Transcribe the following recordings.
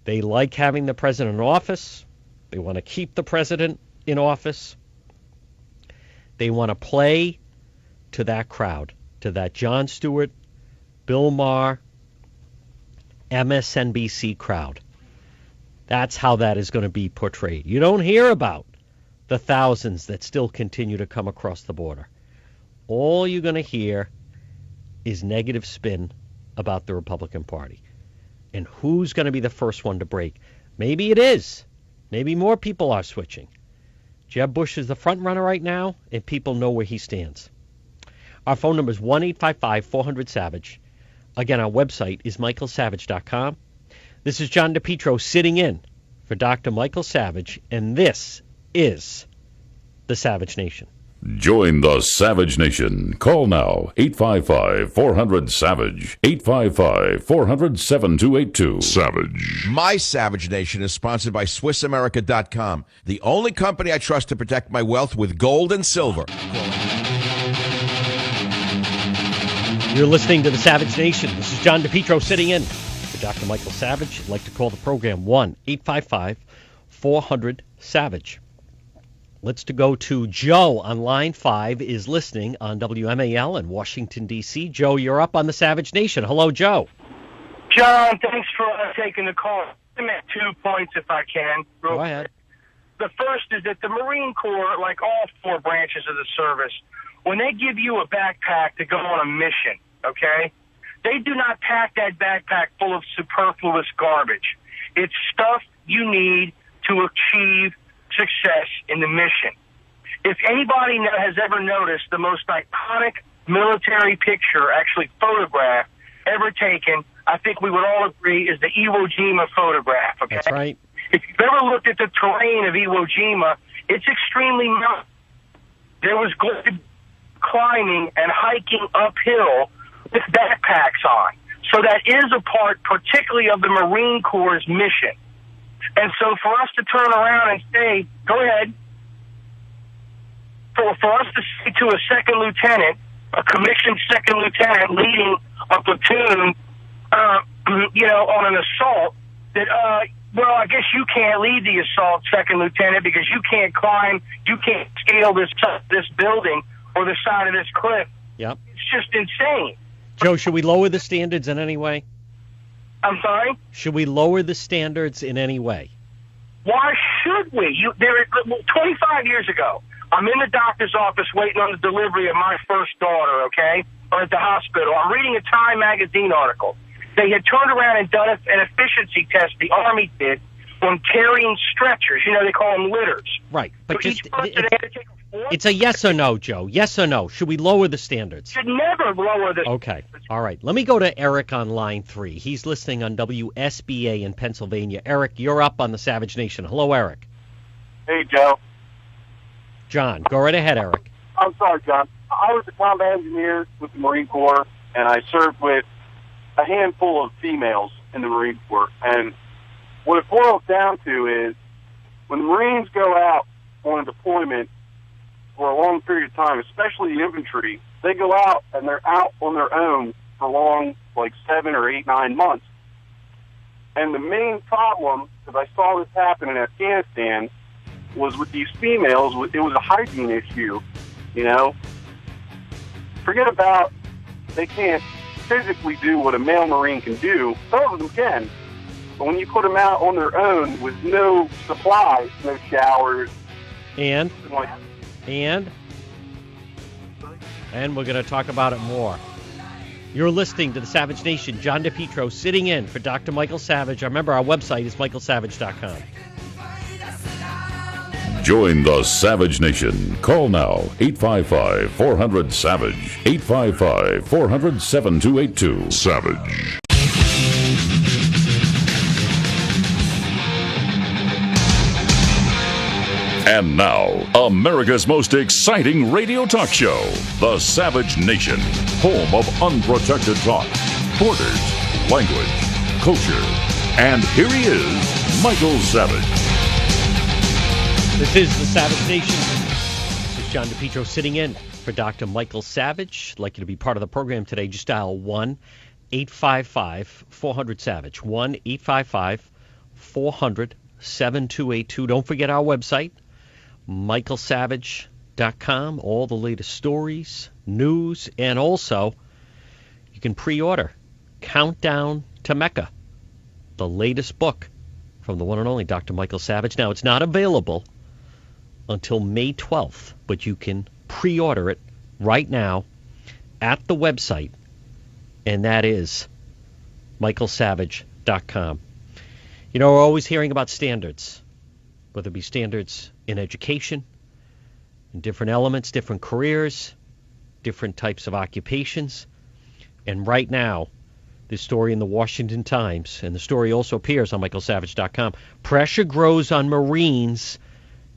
They like having the president in office. They want to keep the president in office. They want to play to that crowd, to that Jon Stewart, Bill Maher, MSNBC crowd. That's how that is going to be portrayed. You don't hear about the thousands that still continue to come across the border. All you're going to hear is negative spin about the Republican Party. And who's going to be the first one to break? Maybe it is. Maybe more people are switching. Jeb Bush is the front runner right now, and people know where he stands. Our phone number is 1-855-400-SAVAGE. Again, our website is michaelsavage.com. This is John DePetro sitting in for Dr. Michael Savage, and this is the Savage Nation. Join the Savage Nation. Call now, 855-400-SAVAGE, 855-400-7282. Savage. My Savage Nation is sponsored by SwissAmerica.com, the only company I trust to protect my wealth with gold and silver. You're listening to the Savage Nation. This is John DePetro sitting in for Dr. Michael Savage. I'd like to call the program 1-855-400-SAVAGE. Let's go to Joe on line 5 is listening on WMAL in Washington, D.C. Joe, you're up on the Savage Nation. Hello, Joe. John, thanks for taking the call. I'm at 2 points if I can. Go ahead. The first is that the Marine Corps, like all 4 branches of the service, when they give you a backpack to go on a mission, okay, they do not pack that backpack full of superfluous garbage. It's stuff you need to achieve success in the mission. If anybody has ever noticed the most iconic military picture, actually photograph, ever taken, I think we would all agree is the Iwo Jima photograph, okay? That's right. If you've ever looked at the terrain of Iwo Jima, it's extremely mountainous. There was climbing and hiking uphill with backpacks on. So that is a part particularly of the Marine Corps' mission. And so for us to turn around and say, go ahead, for us to say to a second lieutenant, a commissioned second lieutenant leading a platoon, on an assault, that, well, I guess you can't lead the assault, second lieutenant, because you can't climb, you can't scale this building or the side of this cliff. Yep. It's just insane. Joe, should we lower the standards in any way? I'm sorry? Should we lower the standards in any way? Why should we? 25 years ago, I'm in the doctor's office waiting on the delivery of my first daughter, okay, or at the hospital. I'm reading a Time magazine article. They had turned around and done an efficiency test, the Army did, on carrying stretchers. They call them litters. Right, but so just it's a yes or no, Joe. Yes or no. Should we lower the standards? Should never lower the Okay. All right. Let me go to Eric on line 3. He's listening on WSBA in Pennsylvania. Eric, you're up on the Savage Nation. Hello, Eric. Hey, Joe. John, go right ahead, Eric. I'm sorry, John. I was a combat engineer with the Marine Corps, and I served with a handful of females in the Marine Corps. And what it boils down to is when the Marines go out on a deployment for a long period of time, especially the infantry, they go out and they're out on their own for long, like 7 or 8, 9 months. And the main problem, because I saw this happen in Afghanistan, was with these females, it was a hygiene issue, Forget about they can't physically do what a male Marine can do. Some of them can. But when you put them out on their own with no supplies, no showers, and we're going to talk about it more. You're listening to the Savage Nation. John DePetro sitting in for Dr. Michael Savage. Remember, our website is michaelsavage.com. Join the Savage Nation. Call now, 855-400-SAVAGE, 855-400-7282. Savage. And now, America's most exciting radio talk show, The Savage Nation, home of unprotected talk, borders, language, culture. And here he is, Michael Savage. This is The Savage Nation. This is John DePetro sitting in for Dr. Michael Savage. I'd like you to be part of the program today. Just dial 1-855-400-SAVAGE, 1-855-400-7282. 888-400-7282. Don't forget our website, michaelsavage.com. All the latest stories, news, and also you can pre-order Countdown to Mecca, the latest book from the one and only Dr. Michael Savage. Now, it's not available until May 12th, but you can pre-order it right now at the website, and that is michaelsavage.com. You know, we're always hearing about standards, whether it be standards in education, in different elements, different careers, different types of occupations. And right now, this story in the Washington Times, and the story also appears on michaelsavage.com, pressure grows on Marines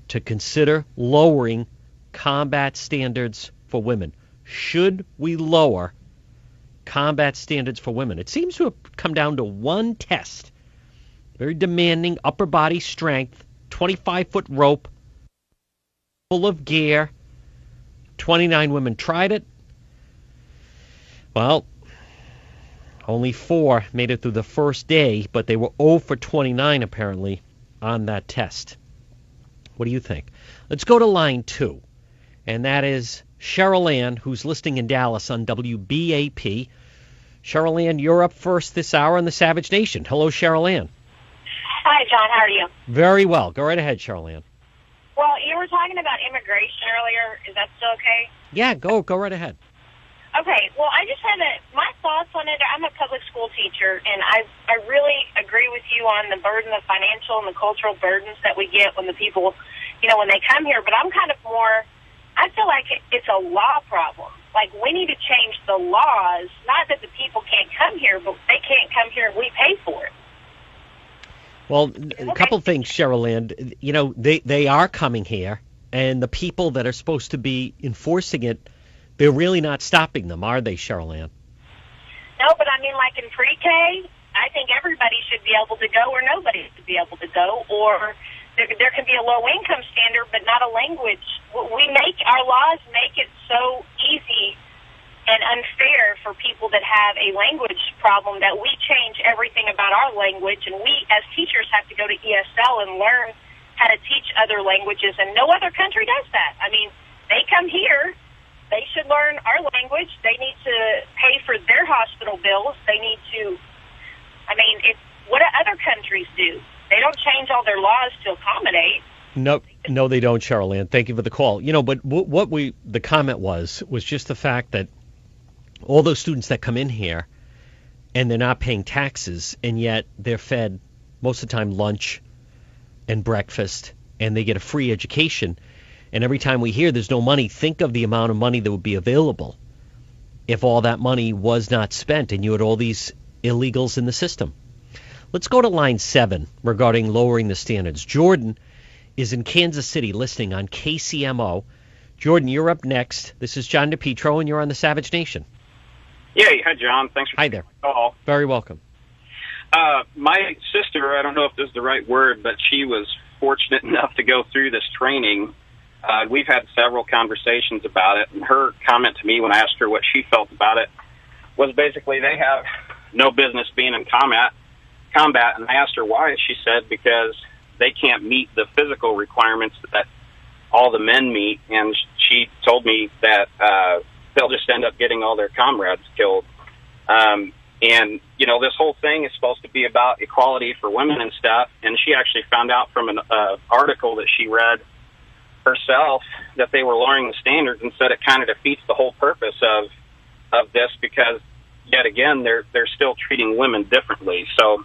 to consider lowering combat standards for women. Should we lower combat standards for women? It seems to have come down to one test. Very demanding upper body strength, 25-foot rope, full of gear. 29 women tried it. Well, only 4 made it through the first day, but they were 0 for 29 apparently on that test. What do you think? Let's go to line 2, and that is Cheryl Ann, who's listening in Dallas on WBAP. Cheryl Ann, you're up first this hour on the Savage Nation. Hello, Cheryl Ann. Hi, John. How are you? Very well. Go right ahead, Cheryl Ann. Well, you were talking about immigration earlier. Is that still okay? Yeah, go right ahead. Okay. Well, I just had my thoughts on it. I'm a public school teacher, and I really agree with you on the burden, the financial and the cultural burdens that we get when the people, when they come here. But I'm kind of more, I feel like it's a law problem. Like, we need to change the laws, not that the people can't come here, but they can't come here and we pay for it. Well, a couple things, Cheryl Ann. They are coming here, and the people that are supposed to be enforcing it, they're really not stopping them, are they, Cheryl Ann? No, but I mean, like in pre-K, I think everybody should be able to go, or nobody should be able to go, or there can be a low-income standard, but not a language. Our laws make it so easy and unfair for people that have a language problem that we change everything about our language, and we as teachers have to go to ESL and learn how to teach other languages, and no other country does that. I mean, they come here, they should learn our language, they need to pay for their hospital bills, they need to, what do other countries do? They don't change all their laws to accommodate. No, they don't, Cheryl Ann. Thank you for the call. But the comment was just the fact that all those students that come in here and they're not paying taxes, and yet they're fed most of the time lunch and breakfast, and they get a free education. And every time we hear there's no money, think of the amount of money that would be available if all that money was not spent and you had all these illegals in the system. Let's go to line 7 regarding lowering the standards. Jordan is in Kansas City listening on KCMO. Jordan, you're up next. This is John DePetro, and you're on the Savage Nation. Yeah, hi, John. Thanks for taking my call. Very welcome. My sister, I don't know if this is the right word, but she was fortunate enough to go through this training. We've had several conversations about it, and her comment to me when I asked her what she felt about it was basically they have no business being in combat. And I asked her why. She said because they can't meet the physical requirements that all the men meet, and she told me that they'll just end up getting all their comrades killed. And, this whole thing is supposed to be about equality for women and stuff, and she actually found out from an article that she read herself that they were lowering the standards, and said it kind of defeats the whole purpose of this, because, yet again, they're still treating women differently. So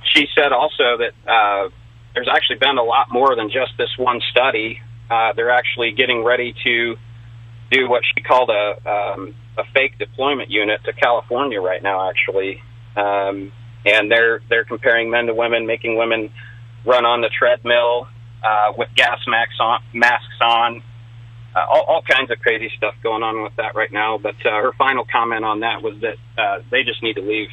she said also that there's actually been a lot more than just this one study. They're actually getting ready to do what she called a fake deployment unit to California right now, actually. And they're comparing men to women, making women run on the treadmill with gas masks on, all kinds of crazy stuff going on with that right now. But her final comment on that was that they just need to leave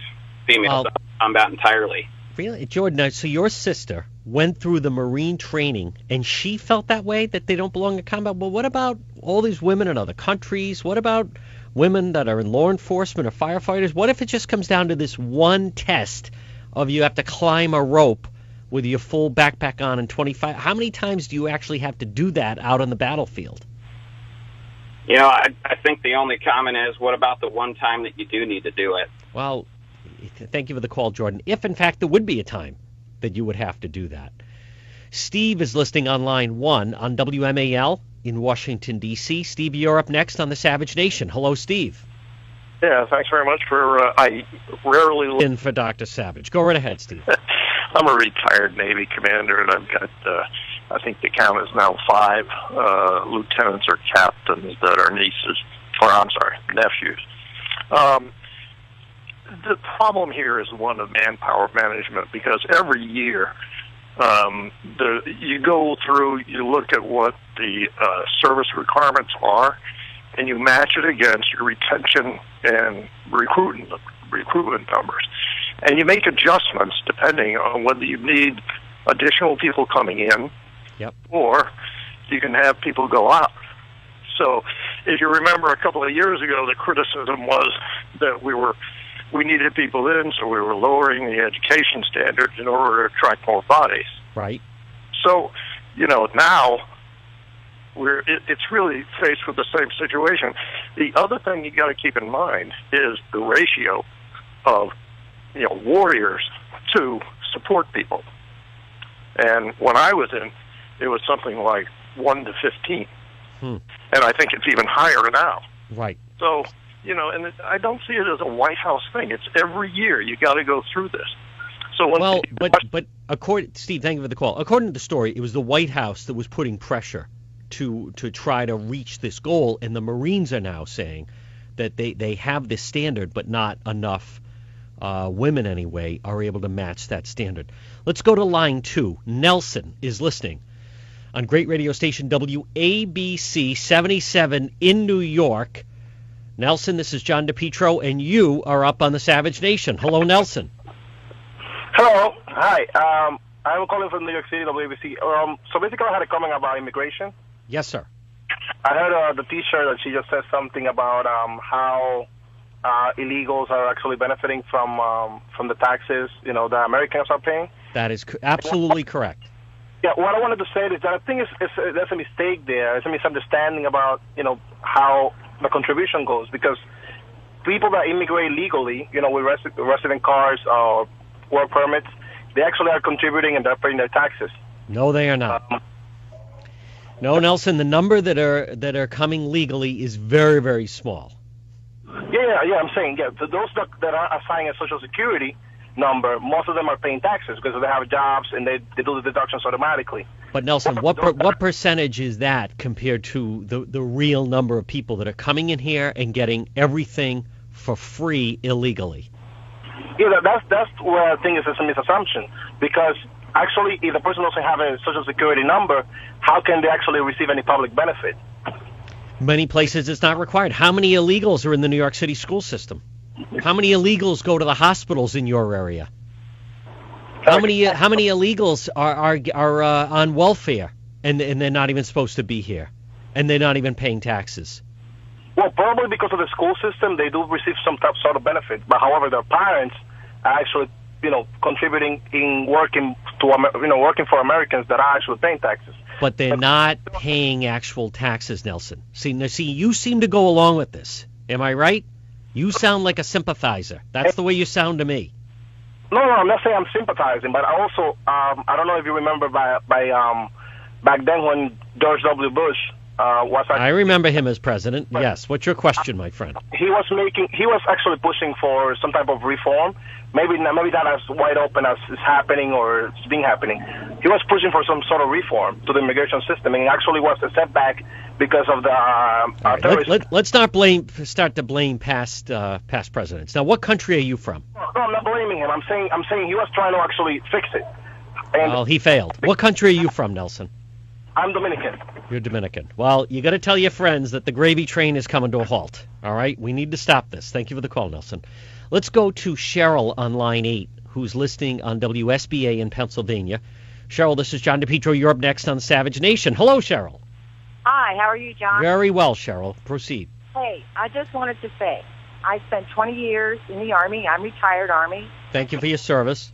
females out of combat entirely. Really? Jordan, so your sister went through the Marine training, and she felt that way, that they don't belong in combat. Well, what about all these women in other countries? What about women that are in law enforcement or firefighters? What if it just comes down to this one test of you have to climb a rope with your full backpack on and 25. How many times do you actually have to do that out on the battlefield? You know, I think the only comment is, what about the one time that you do need to do it? Well, thank you for the call, Jordan. If, in fact, there would be a time that you would have to do that. Steve is listening on line 1 on WMAL in Washington, D.C. Steve, you're up next on the Savage Nation. Hello, Steve. Yeah, thanks very much for, I rarely... In for Dr. Savage. Go right ahead, Steve. I'm a retired Navy commander, and I've got, I think the count is now 5 lieutenants or captains that are nieces, or I'm sorry, nephews. The problem here is one of manpower management, because every year you go through, you look at what the service requirements are, and you match it against your retention and recruitment numbers. And you make adjustments depending on whether you need additional people coming in, or you can have people go out. So if you remember a couple of years ago, the criticism was that we needed people in, so we were lowering the education standards in order to attract more bodies. Right. So, now it's really faced with the same situation. The other thing you got to keep in mind is the ratio of warriors to support people. And when I was in, it was something like 1 to 15. And I think it's even higher now. Right. So, and I don't see it as a White House thing. It's every year you got to go through this. So when but according, Steve, thank you for the call. According to the story, it was the White House that was putting pressure to try to reach this goal, and the Marines are now saying that they have this standard, but not enough women anyway are able to match that standard. Let's go to line 2. Nelson is listening on great radio station WABC 77 in New York. Nelson, this is John DePetro, and you are up on the Savage Nation. Hello, Nelson. Hello. Hi. I'm calling from New York City, WABC. So basically I had a comment about immigration. Yes, sir. I heard the T-shirt that she just said something about how illegals are actually benefiting from the taxes, the Americans are paying. That is absolutely correct. Yeah, what I wanted to say is that I think there's a mistake there. It's a misunderstanding about, how the contribution goes, because people that immigrate legally, with resident cards or work permits, they actually are contributing and they're paying their taxes. No, they are not. No, Nelson, the number that are coming legally is very, very small. Yeah, I'm saying, those that are assigned a Social Security number, most of them are paying taxes because they have jobs and they do the deductions automatically. But Nelson, what percentage is that compared to the real number of people that are coming in here and getting everything for free illegally? Yeah, that's where I think it's a misassumption, because actually if the person doesn't have a Social Security number, how can they actually receive any public benefit? Many places it's not required. How many illegals are in the New York City school system? How many illegals go to the hospitals in your area? How many illegals are on welfare and they're not even supposed to be here, and they're not even paying taxes? Well, probably because of the school system, they do receive some sort of benefit. But however, their parents are actually, contributing in working for Americans that are actually paying taxes. But they're not paying actual taxes, Nelson. See, you seem to go along with this. Am I right? You sound like a sympathizer. That's the way you sound to me. No, I'm not saying I'm sympathizing, but I also, I don't know if you remember back then when George W. Bush was... I remember him as president, yes. What's your question, my friend? He was actually pushing for some type of reform. Maybe not as wide open as it's happening or it's been happening. He was pushing for some sort of reform to the immigration system, and it actually was a setback because of the let's not start to blame past presidents. Now, what country are you from? No, I'm not blaming him. I'm saying he was trying to actually fix it. And well, he failed. What country are you from, Nelson? I'm Dominican. You're Dominican. Well, you got to tell your friends that the gravy train is coming to a halt. All right? We need to stop this. Thank you for the call, Nelson. Let's go to Cheryl on line 8, who's listening on WSBA in Pennsylvania. Cheryl, this is John DePetro. You're up next on Savage Nation. Hello, Cheryl. Hi, how are you, John? Very well, Cheryl. Proceed. Hey, I just wanted to say, I spent 20 years in the Army. I'm retired Army. Thank you for your service.